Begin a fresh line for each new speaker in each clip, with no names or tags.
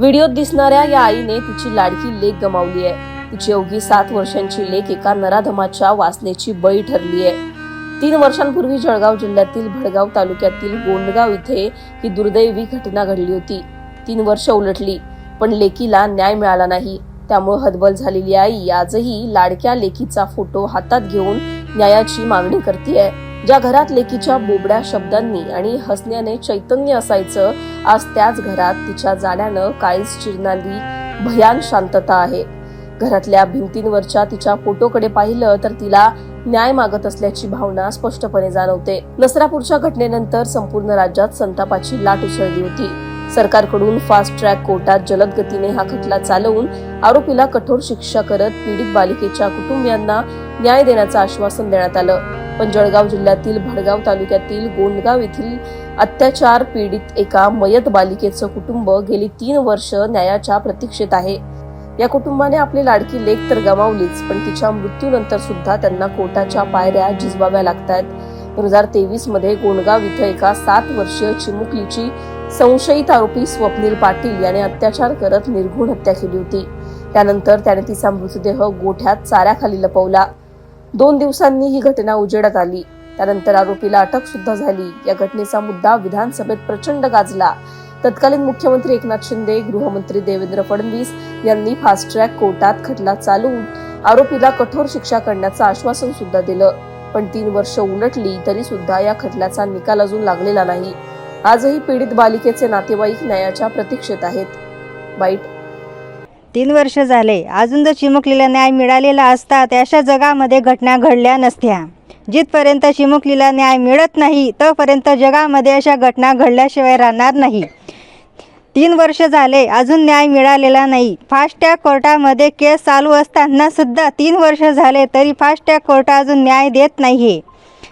व्हिडिओत दिसणाऱ्या या आईने तिची लाडकी लेक गमावली आहे। तिची अवघी 7 वर्षांची लेक एका नराधमाच्या वासनेची बळी ठरली आहे। 3 वर्षांपूर्वी जळगाव जिल्ह्यातील भडगाव तालुक्यातील गोंडगाव इथे ही दुर्दैवी घटना घडली होती। 3 वर्ष उलटली पण लेकीला न्याय मिळाला नाही। त्यामुळे हतबल झालेली आई आजही लाडक्या लेकीचा फोटो हातात घेऊन न्यायाची मागणी करते। ज्या घरात लेकीच्या बोबड्या शब्दांनी आणि हसण्याने चैतन्य असायचं, आज त्याच घरात तिच्या जाण्यानं काळीज चिरणारी भयान शांतता आहे। घरातल्या भिंतींवरच्या तिच्या फोटोकडे पाहिलं तर तिला न्याय मागत असल्याची भावना स्पष्टपणे जाणवते। नसरापूरच्या घटनेनंतर संपूर्ण राज्यात संतापाची लाट उसळली होती। सरकारकडून फास्ट ट्रॅक कोर्टात जलद गतीने हा खटला चालवून आरोपीला कठोर शिक्षा करत पीडित बालिकेच्या कुटुंबियांना न्याय देण्याचं आश्वासन देण्यात आलं। पण जळगाव जिल्ह्यातील भडगाव तालुक्यातील गोंडगाव येथील अत्याचार पीडित एका मयत बालिकेचं कुटुंब गेली 3 वर्ष न्यायाच्या प्रतीक्षेत आहे। या कुटुंबाने आपली लाडकी लेक तर गमावलीच, पण तिच्या मृत्यूनंतर सुद्धा त्यांना कोर्टाच्या पायऱ्या झिजवाव्या लागतात। 2023 मध्ये गोंडगाव इथं एका 7 वर्षीय चिमुकलीची संशयित आरोपी स्वप्नील पाटील याने अत्याचार करत निर्घृण हत्या केली होती। त्यानंतर त्याने तिचा मृतदेह गोठ्यात चाऱ्याखाली लपवला। 2 दिवसांनी ही घटना उजेडात आली। त्यानंतर आरोपीला अटक सुद्धा झाली। या घटनेचा मुद्दा विधानसभेत प्रचंड गाजला। तत्कालीन मुख्यमंत्री एकनाथ शिंदे, गृहमंत्री देवेंद्र फडणवीस यांनी फास्ट ट्रॅक कोर्टात खटला चालवून आरोपीला कठोर शिक्षा करण्याचं आश्वासन सुद्धा दिलं। पण 3 वर्ष उलटली तरी सुद्धा या खटल्याचा निकाल अजून लागलेला नाही। आजही पीडित बालिकेचे नातेवाईक न्यायाच्या प्रतीक्षेत आहेत। बाईट
3 वर्ष झाले, अजून जर चिमुकलीला न्याय मिळालेला असता तर अशा जगामध्ये घटना घडल्या नसत्या। जिथपर्यंत चिमुकलीला न्याय मिळत नाही तोपर्यंत जगामध्ये अशा घटना घडल्याशिवाय राहणार नाही। 3 वर्ष झाले, अजून न्याय मिळालेला नाही। फास्ट ट्रॅक कोर्टामध्ये केस चालू असताना सुद्धा 3 वर्ष झाले तरी फास्ट ट्रॅक कोर्ट अजून न्याय देत नाहीये।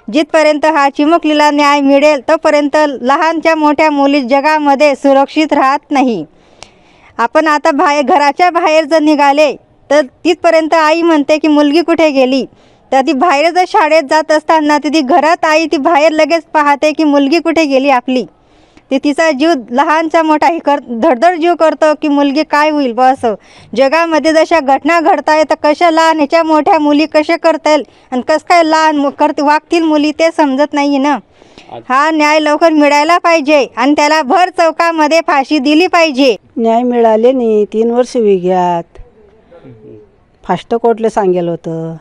जिथपर्यंत हा चिमुकलीला न्याय मिळेल तोपर्यंत लहानच्या मोठ्या मुली जगामध्ये सुरक्षित राहत नाही। आपण आता घराच्या बाहेर जर निघाले तर तिथपर्यंत आई म्हणते की मुलगी कुठे गेली, तर ती बाहेर जर शाळेत जात असताना ती घरात आई ती बाहेर लगेच पाहते की मुलगी कुठे गेली आपली। ती तिचा जीव लहानचा मोठा धडधड जीव करतो की मुलगी काय होईल बस। जगामध्ये जशा घटना घडताय तर कशा लहान ह्याच्या मोठ्या मुली कशा करतील आणि कसं काय लहान वागतील मुली ते समजत नाही ना। हा न्याय लवकर मिळायला पाहिजे आणि त्याला भर चौकामध्ये फाशी दिली पाहिजे।
न्याय मिळाले नाही, 3 वर्ष वेग्यात फास्ट कोर्टले सांगेल होतं,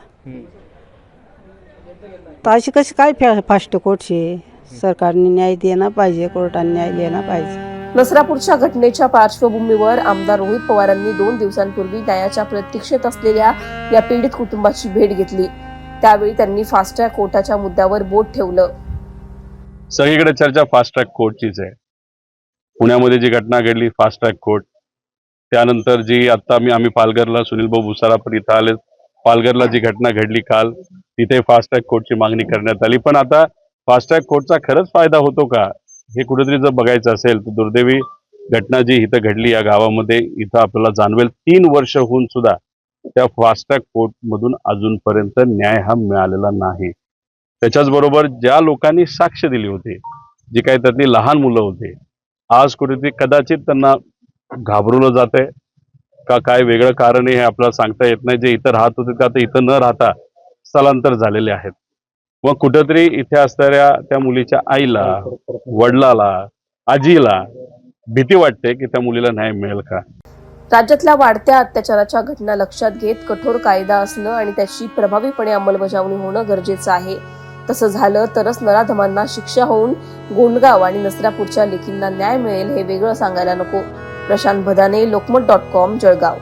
तर अशी कशी काय फास्ट कोर्टचे सरकारने न्याय देणं पाहिजे, कोर्टाने न्याय देणं पाहिजे।
नसरापूरच्या घटनेच्या पार्श्वभूमीवर आमदार रोहित पवारांनी 2 दिवसांपूर्वी न्यायाच्या प्रतीक्षेत असलेल्या या पीडित कुटुंबाची भेट घेतली। त्यावेळी त्यांनी फास्ट ट्रॅक कोर्टाच्या मुद्द्यावर बोट ठेवलं।
सगळीकडे चर्चा फास्ट ट्रॅक कोर्टचीच आहे। पुण्यामध्ये जी घटना घडली फास्ट ट्रॅक कोर्ट, त्यानंतर जी आता आम्ही पालघरला सुनील भाऊ भुसारा पण इथं आले, पालघरला जी घटना घडली काल तिथे फास्ट ट्रॅक कोर्टची मागणी करण्यात आली। पण आता फास्ट ट्रॅक कोर्टचा खरंच फायदा होतो का हे कुठेतरी जर बघायचं असेल तर दुर्दैवी घटना जी इथं घडली या गावामध्ये इथं आपल्याला जाणवेल 3 वर्ष होऊन सुद्धा त्या फास्ट ट्रॅक कोर्ट मधून अजूनपर्यंत न्याय हा मिळालेला नाही। त्याच्याच बरोबर ज्या लोकांनी साक्ष दिली होती, जी काही त्यातली लहान मुलं होते, आज कुठेतरी कदाचित त्यांना घाबरवलं जातंय का काय वेगळं कारण हे आपल्याला सांगता येत नाही। जे इथं राहत होते ते आता इथं न राहता स्थलांतर झालेले आहेत। मग कुठेतरी इथे असणाऱ्या त्या मुलीच्या आईला, वडिलाला, आजीला भीती वाटते की त्या मुलीला न्याय मिळेल का।
राज्यातल्या वाढत्या अत्याचाराच्या घटना लक्षात घेत कठोर कायदा असणं आणि त्याची प्रभावीपणे अंमलबजावणी होणं गरजेचं आहे। तसं झालं तरच नराधमांना शिक्षा होऊन गोंडगाव आणि नसरापूरच्या लेकींना न्याय मिळेल हे वेगळं सांगायला नको। प्रशांत भदाने, लोकमत.com, जळगाव।